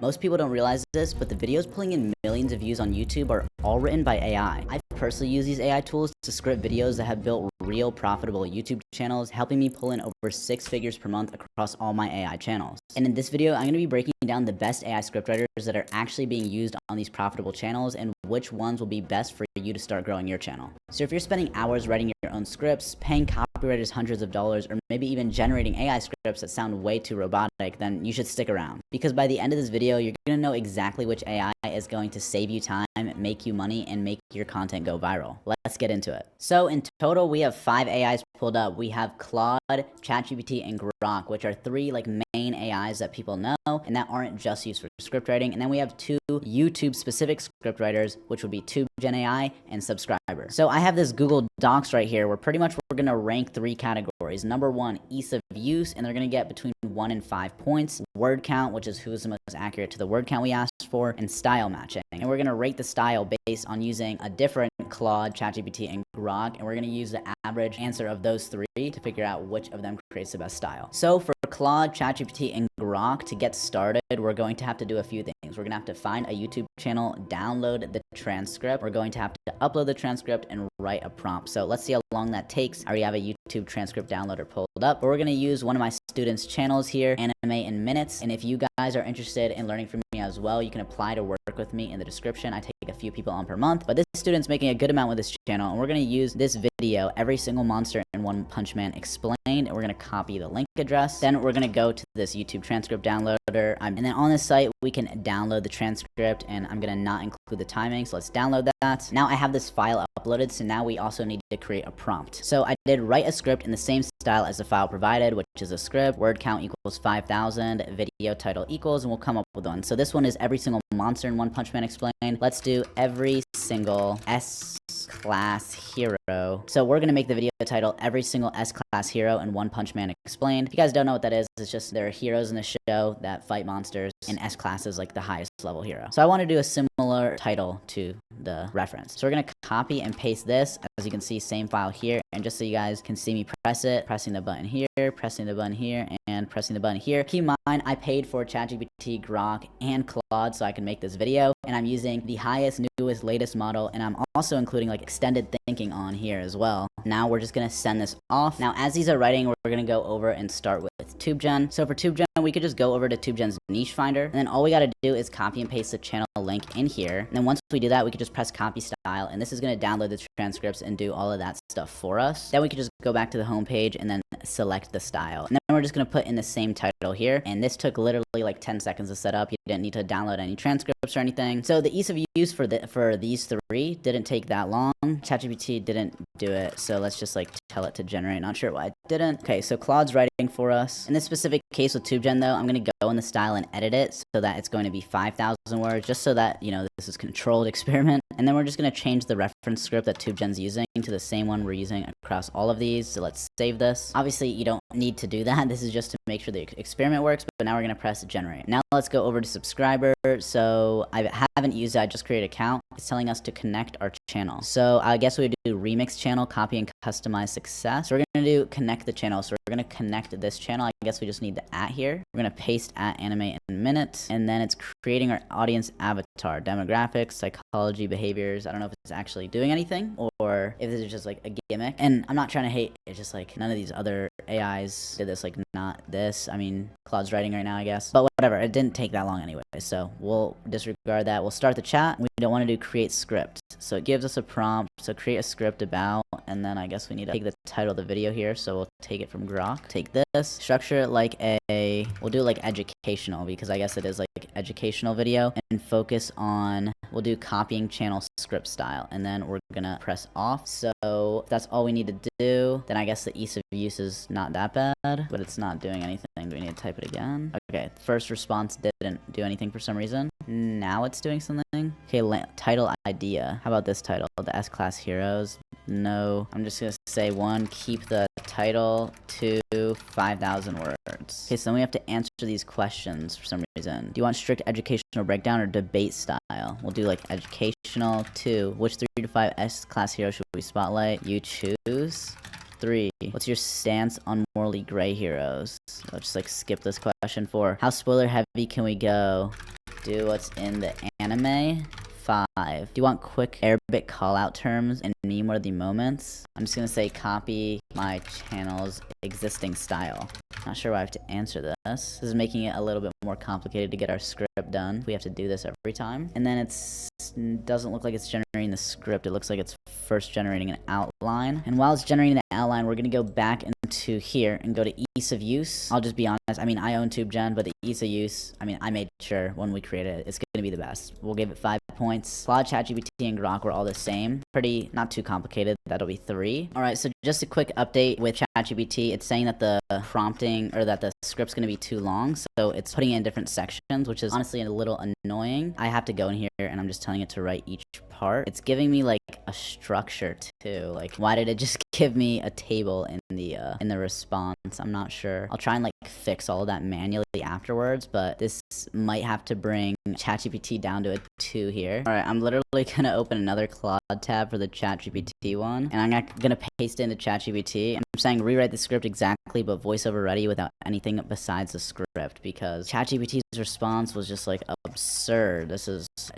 Most people don't realize this, but the videos pulling in millions of views on YouTube are all written by AI. I personally use these AI tools to script videos that have built real profitable YouTube channels, helping me pull in over 6 figures per month across all my AI channels. And in this video, I'm going to be breaking down the best AI scriptwriters that are actually being used on these profitable channels and which ones will be best for you to start growing your channel. So if you're spending hours writing your own scripts, paying copywriters hundreds of dollars, or maybe even generating AI scripts that sound way too robotic, then you should stick around. Because by the end of this video, you're going to know exactly which AI is going to save you time, make you money, and make your content go viral. Let's get into it. So in total, we have 5 AIs pulled up. We have Claude, ChatGPT, and Grok, which are 3 main AIs that people know and that aren't just used for script writing. And then we have 2 YouTube specific script writers, which would be TubeGen AI and Subscriber. So I have this Google Docs right here where pretty much we're going to rank 3 categories. Number 1, ease of use, and they're going to get between 1 and 5 points. Word count, which is who's the most accurate to the word count we asked for, and style matching. And we're going to rate the style based on using a different Claude, ChatGPT, and Grok, and we're going to use the average answer of those 3 to figure out which of them creates the best style. So for Claude, ChatGPT, and Grok, to get started, we're going to have to do a few things. We're going to have to find a YouTube channel, download the transcript. We're going to have to upload the transcript and write a prompt. So let's see how long that takes. I already have a YouTube transcript downloader pulled up, but we're going to use one of my students' channels here, Anime in Minutes. And if you guys are interested in learning from me as well, you can apply to work with me in the description. I take a few people on per month, but this student's making a good amount with this channel, and we're going to use this video, every single monster in One Punch Man explained, and we're going to copy the link address. Then we're going to go to this YouTube transcript downloader, and then on this site we can download the transcript, and I'm going to not include the timing, so let's download that. Now I have this file uploaded, so now we also need to create a prompt. So I did write a script in the same style as the file provided, which is a script, word count equals 5,000, video title equals, and we'll come up with one. So this one is every single monster in One Punch Man explained. Let's do every single S-class hero. So we're going to make the video title every single S-class hero in One Punch Man explained. If you guys don't know what that is, it's just there are heroes in the show that fight monsters, and S-class is like the highest level hero. So I want to do a similar title to the reference. So we're going to copy and paste this. As you can see, same file here, and just so you guys can see me press it, pressing the button here, pressing the button here, and pressing the button here. Keep in mind, I paid for ChatGPT, Grok, and Claude so I can make this video, and I'm using the highest, newest, latest model, and I'm also including extended thinking on here as well. Now we're just going to send this off. Now as these are writing, we're going to go over and start with TubeGen. So for TubeGen, we could just go over to TubeGen's niche finder, and then all we got to do is copy and paste the channel link in here. And then once we do that, we could just press copy style, and this is going to download the transcripts and do all of that stuff for us. Then we could just go back to the home page and then select the style. And then we're just going to put in the same title here. And this took literally 10 seconds to set up. You didn't need to download any transcripts or anything. So the ease of use for these 3 didn't take that long. ChatGPT didn't do it. So let's just tell it to generate. Not sure why it didn't. Okay, so Claude's writing for us. In this specific case with TubeGen though, I'm going to go in the style and edit it so that it's going to be 5,000 words, just so that, this is controlled experiment. And then we're just going to change the reference script that TubeGen's using to the same one we're using across all of these. So let's save this. Obviously, you don't need to do that. This is just to make sure the experiment works, but now we're going to press generate. Now let's go over to Subscriber. So I haven't used it. I just created an account. It's telling us to connect our channel. So I guess we would do remix channel, copy and customize success. So we're going to do connect the channel. So we're going to connect this channel. I guess we just need the @ here. We're going to paste @ anime in minutes, and then it's creating our audience avatar, demographics, psychology, behaviors. I don't know if it's actually doing anything or if this is just a gimmick. And I'm not trying to hate. It's just none of these other AIs did this, not this. I mean, Claude's writing right now, I guess. But whatever, it didn't take that long anyway. So we'll disregard that. We'll start the chat. We don't want to do create script. So it gives us a prompt. So create a script about, and then I guess we need to take the title of the video here. So we'll take it from Grok. Take this, structure it we'll do educational, because I guess it is educational video, and focus on, we'll do copying channel script style, and then we're gonna press off. So if that's all we need to do, then I guess the ease of use is not that bad, but it's not doing anything. Do we need to type it again? Okay, first response didn't do anything for some reason. Now it's doing something. Okay, title idea. How about this title? The S-class heroes. No, I'm just gonna say 1, keep the title to 5,000 words. Okay, so then we have to answer these questions for some reason. Do you want strict educational breakdown or debate style? We'll do educational. 2, which 3 to 5 S-class heroes should we spotlight? You choose. 3, what's your stance on morally gray heroes? Let's just skip this question. 4, how spoiler heavy can we go? do what's in the anime. 5. Do you want quick Arabic callout terms and meme-worthy moments? I'm just gonna say copy my channel's existing style. Not sure why I have to answer this. This is making it a little bit more complicated to get our script done. We have to do this every time. And then doesn't look like it's generating the script. It looks like it's first generating an outline. And while it's generating the outline, we're gonna go back into here and go to ease of use. I'll just be honest, I mean, I own TubeGen, but the ease of use, I mean, I made sure when we created it, it's gonna be the best. We'll give it 5 points. Claude, ChatGPT, and Grok were all the same. Pretty, not too complicated. That'll be 3. All right, so just a quick update with ChatGPT. It's saying that the prompting, or that the script's gonna be too long, so it's putting it in different sections, which is honestly a little annoying. I have to go in here and I'm just telling it to write each part. It's giving me like a structure too. Like, why did it just give me a table in the response? I'm not sure. I'll try and like fix all of that manually afterwards, but this might have to bring ChatGPT down to a 2 here. All right, I'm literally gonna open another Claude tab for the ChatGPT one, and I'm gonna paste it into ChatGPT. I'm saying rewrite the script exactly, but voiceover ready without anything besides the script, because ChatGPT's response was just like absurd. This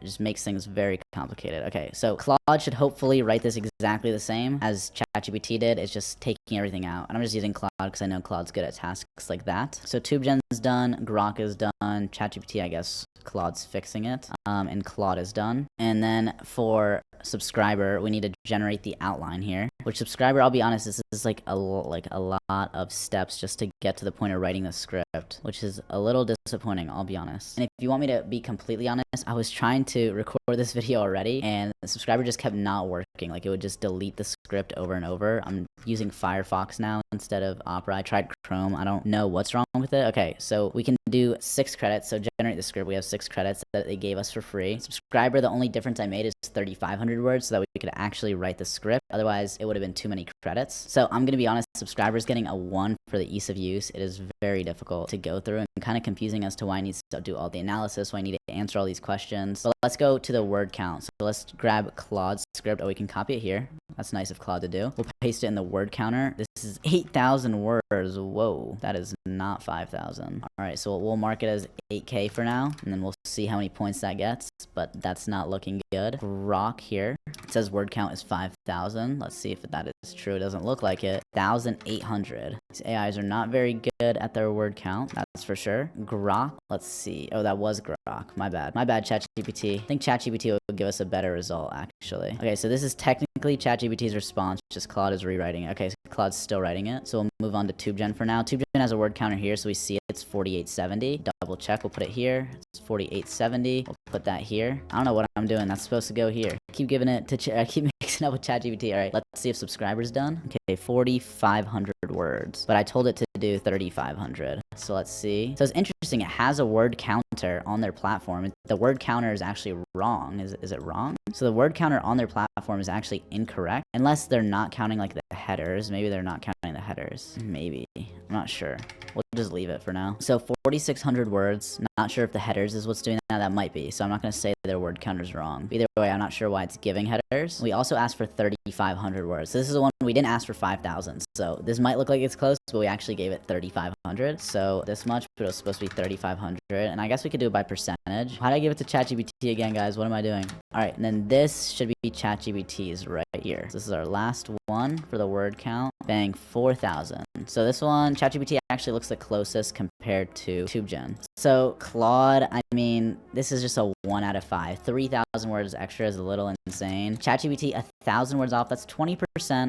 just makes things very complicated. Okay, so Claude should hopefully write this exactly the same as ChatGPT did. It's just taking everything out. And I'm just using Claude because I know Claude's good at tasks like that. So TubeGen's done, Grok is done, ChatGPT, I guess Claude's fixing it, and Claude is done. And then for subscriber, we need to generate the outline here. Which subscriber, I'll be honest, this is like a lot of steps just to get to the point of writing the script, which is a little disappointing, I'll be honest. And if you want me to be completely honest, I was trying to record this video already, and the subscriber just kept not working. Like, it would just delete the script over and over. I'm using Firefox now instead of Opera. I tried Chrome. I don't know what's wrong with it. Okay, so we can do 6 credits. So generate the script. We have 6 credits that they gave us for free. Subscriber, the only difference I made is 3,500 words so that we could actually write the script. Otherwise, it would have been too many credits. So I'm going to be honest, subscribers getting a 1 for the ease of use. It is very difficult to go through and kind of confusing as to why I need to do all the analysis, why I need to answer all these questions. But let's go to the word count. So let's grab Claude's script. Oh, we can copy it here. That's nice of Claude to do. We'll paste it in the word counter. This is 8,000 words. Whoa, that is not 5,000. All right, so we'll mark it as 8K for now, and then we'll see how many points that gets, but that's not looking good. Grok here, it says word count is 5,000. Let's see if that is true. It doesn't look like it. 1,800. These AIs are not very good at their word count, that's for sure. Grok, let's see. Oh, that was Grok. My bad, ChatGPT. I think ChatGPT will give us a better result, actually. Okay, so this is technically ChatGPT's response, just Claude is rewriting it. Okay, so Claude's still writing it. So we'll move on to TubeGen for now. TubeGen has a word counter here, so we see it's 4870. Double check, we'll put it here. It's 4870. We'll put that here. I don't know what I'm doing. That's supposed to go here. Keep giving it to I keep mixing up with ChatGPT. All right, let's see if subscriber's done. Okay, 4,500 words, but I told it to do 3,500. So let's see. So it's interesting. It has a word counter on their platform. The word counter is actually wrong. Is it wrong? So the word counter on their platform is actually incorrect, unless they're not counting like the headers. Maybe they're not counting the headers. Maybe. I'm not sure. We'll just leave it for now. So 4,600 words. Not sure if the headers is what's doing that. That might be. So I'm not going to say their word counter's wrong. Either way, I'm not sure why it's giving headers. We also asked for 3,500 words. So this is the one we didn't ask for 5,000. So this might look like it's close, but we actually gave it 3,500. So this much, but it was supposed to be 3,500. And I guess we could do it by percentage. How did I give it to ChatGPT again, guys? What am I doing? All right, and then this should be ChatGPT's right here. So this is our last one for the word count. Bang, 4,000. So this one, ChatGPT actually looks the closest compared to TubeGen. So Claude, I mean, this is just a 1 out of 5. 3,000 words extra is a little insane. ChatGPT, 1,000 words off. That's 20%.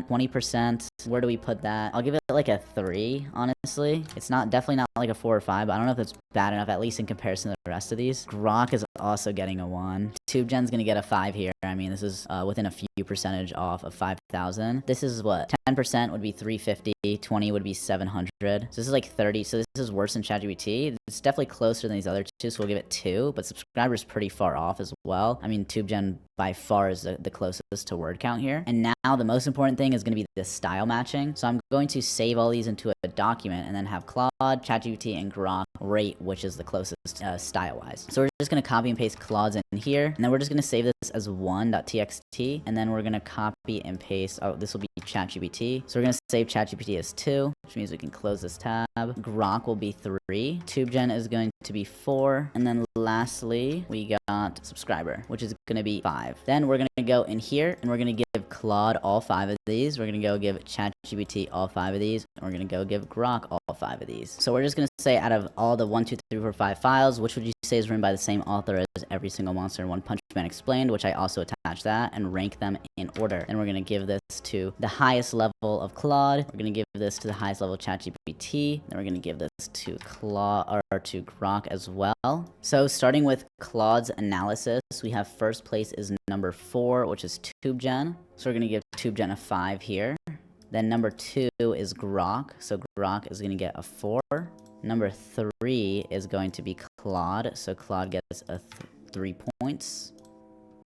20%. Where do we put that? I'll give it like a 3, honestly. It's definitely not like a 4 or 5, but I don't know if it's bad enough, at least in comparison to the rest of these. Grok is also getting a 1. TubeGen's gonna get a 5 here. I mean, this is within a few percentage off of 5,000. This is what? 10% would be 350, 20 would be 700. So this is like 30. So this is worse than ChatGPT. It's definitely closer than these other two, so we'll give it 2. But subscribers pretty far off as well. I mean, TubeGen by far is the closest to word count here. And now the most important thing is going to be the style matching. So I'm going to save all these into a document and then have Claude, ChatGPT, and Grok rate which is the closest style-wise. So we're just going to copy and paste Claude's in here, and then we're just going to save this as 1.txt, and then we're going to copy and paste, oh, this will be ChatGPT. So we're going to save ChatGPT as 2, which means we can close this tab. Grok will be 3. TubeGen is going to be 4. And then lastly, we got subscriber, which is going to be 5. Then we're going to go in here and we're going to give Claude all 5 of these. We're going to go give ChatGPT all 5 of these. And we're going to go give Grok all 5 of these. So we're just going to say out of all the 1, 2, 3, 4, 5 files, which would you say is written by the same author as Every Single Monster in One Punch Man Explained, which I also attached that, and rank them in order. And we're going to give this to the highest level of Claude. We're going to give this to the highest level of ChatGPT. Then we're going to give this to Claude or to Grok as well. So starting with Claude's analysis, we have first place is number 4, which is TubeGen. So we're going to give TubeGen a 5 here. Then number 2 is Grok. So Grok is going to get a 4. Number 3 is going to be Claude. So Claude gets a 3 points.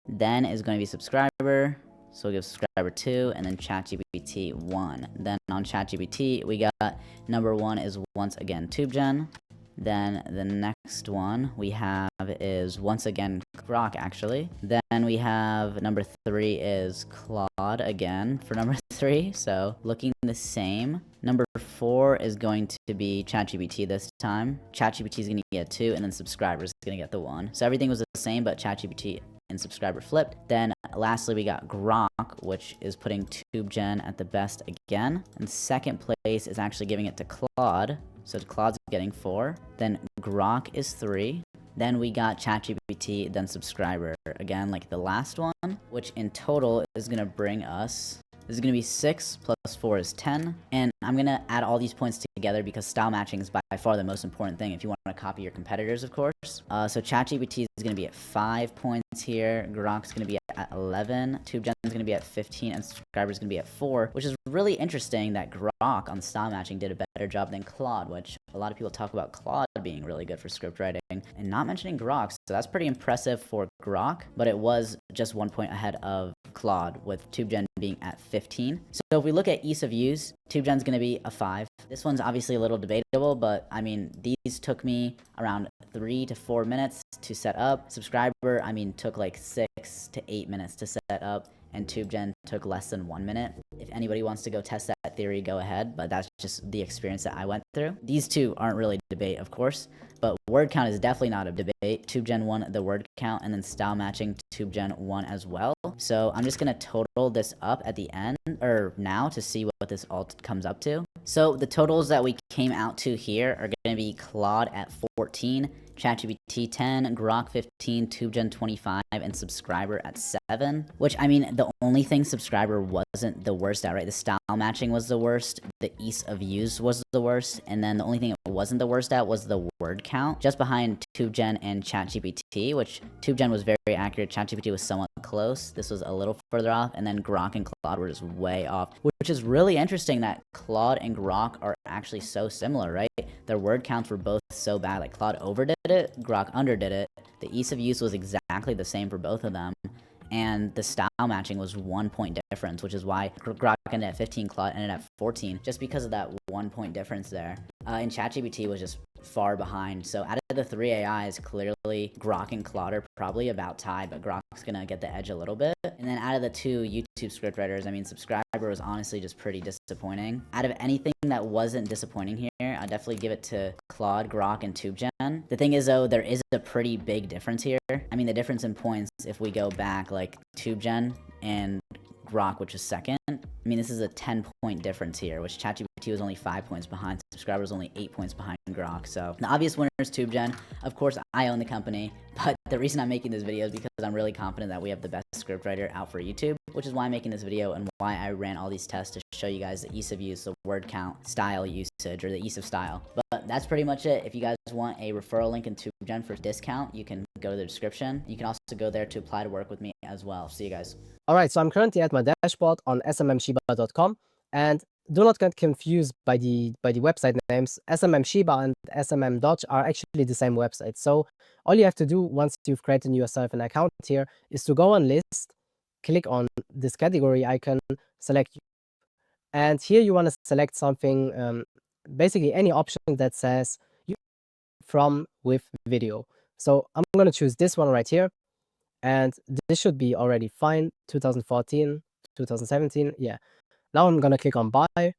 Then is going to be subscriber. So we'll give subscriber 2, and then ChatGPT 1. Then on ChatGPT, we got number 1 is once again TubeGen. Then the next one we have is once again Grok, actually. Then we have number 3 is Claude again for number 3, so looking the same. Number 4 is going to be ChatGPT this time. ChatGPT is going to get 2, and then subscriber is going to get the 1. So everything was the same, but ChatGPT and subscriber flipped. Then lastly, we got Grok, which is putting TubeGen at the best again. And second place is actually giving it to Claude. So Claude's getting 4. Then Grok is 3. Then we got ChatGPT, then subscriber. Again, like the last one, which in total is going to bring us... This is going to be 6 plus 4 is 10. And I'm going to add all these points together because style matching is by far the most important thing if you want to copy your competitors, of course. So ChatGPT is going to be at 5 points here. Grok's going to be at 11. TubeGen is going to be at 15. And subscriber is going to be at 4, which is really interesting that Grok on style matching did a better job than Claude, which a lot of people talk about Claude being really good for script writing and not mentioning Grok. So that's pretty impressive for Grok, but it was just 1 point ahead of Claude, with TubeGen being at 15. So if we look at ease of use, TubeGen's going to be a 5. This one's obviously a little debatable, but I mean, these took me around 3 to 4 minutes to set up. Subscriber, I mean, took like 6 to 8 minutes to set up, and TubeGen took less than 1 minute. If anybody wants to go test that theory, go ahead, but that's just the experience that I went through. These two aren't really debate, of course, but word count is definitely not a debate. TubeGen won the word count, and then style matching, TubeGen won as well. So I'm just going to total this up at the end, or now, to see what this all comes up to. So the totals that we came out to here are going to be Claude at 14, ChatGPT 10, Grok 15, TubeGen 25, and subscriber at 7. Which, I mean, the only thing subscriber wasn't the worst at, right? The style matching was the worst, the ease of use was the worst, and then the only thing it wasn't the worst at was the word count, just behind TubeGen and ChatGPT, which TubeGen was very accurate, ChatGPT was somewhat close, this was a little further off, and then Grok and Claude were just way off, which is really interesting that Claude and Grok are actually so similar, right? Their word counts were both so bad, like Claude overdid it, Grok underdid it, the ease of use was exactly the same for both of them, and the style matching was 1 point difference, which is why Grok ended at 15, Claude ended at 14, just because of that 1 point difference there. And ChatGPT was just far behind. So out of the 3 AIs, clearly Grok and Claude are probably about tied, but Grok's gonna get the edge a little bit. And then out of the 2 YouTube scriptwriters, I mean, subscriber was honestly just pretty disappointing. Out of anything that wasn't disappointing here, I'd definitely give it to Claude, Grok, and TubeGen. The thing is, though, there is a pretty big difference here. I mean, the difference in points, if we go back, like TubeGen and Grok, which is second, I mean, this is a 10-point difference here, which ChatGPT was only 5 points behind, subscriber was only 8 points behind Grok. So the obvious winner is TubeGen. Of course, I own the company, but the reason I'm making this video is because I'm really confident that we have the best scriptwriter out for YouTube, which is why I'm making this video and why I ran all these tests to show you guys the ease of use, the word count, style usage, or the ease of style. But that's pretty much it. If you guys want a referral link in TubeGen for discount, you can go to the description. You can also go there to apply to work with me as well. See you guys. All right, so I'm currently at my dashboard on smmshiba.com, and do not get confused by the website names. SMMShiba and SMMDodge are actually the same website. So all you have to do once you've created yourself an account here is to go on list, click on this category icon, select YouTube, and here you want to select something, basically any option that says from with video. So I'm going to choose this one right here. And this should be already fine, 2014, 2017, yeah. Now I'm gonna click on buy,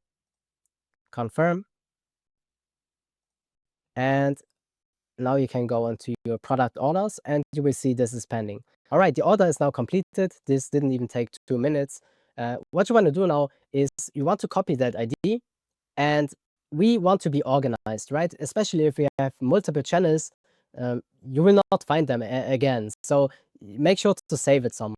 confirm, And now you can go onto your product orders and you will see this is pending. All right, the order is now completed. This didn't even take 2 minutes. What you want to do now is you want to copy that ID, and we want to be organized, right? Especially if we have multiple channels, you will not find them again. So make sure to save it somewhere.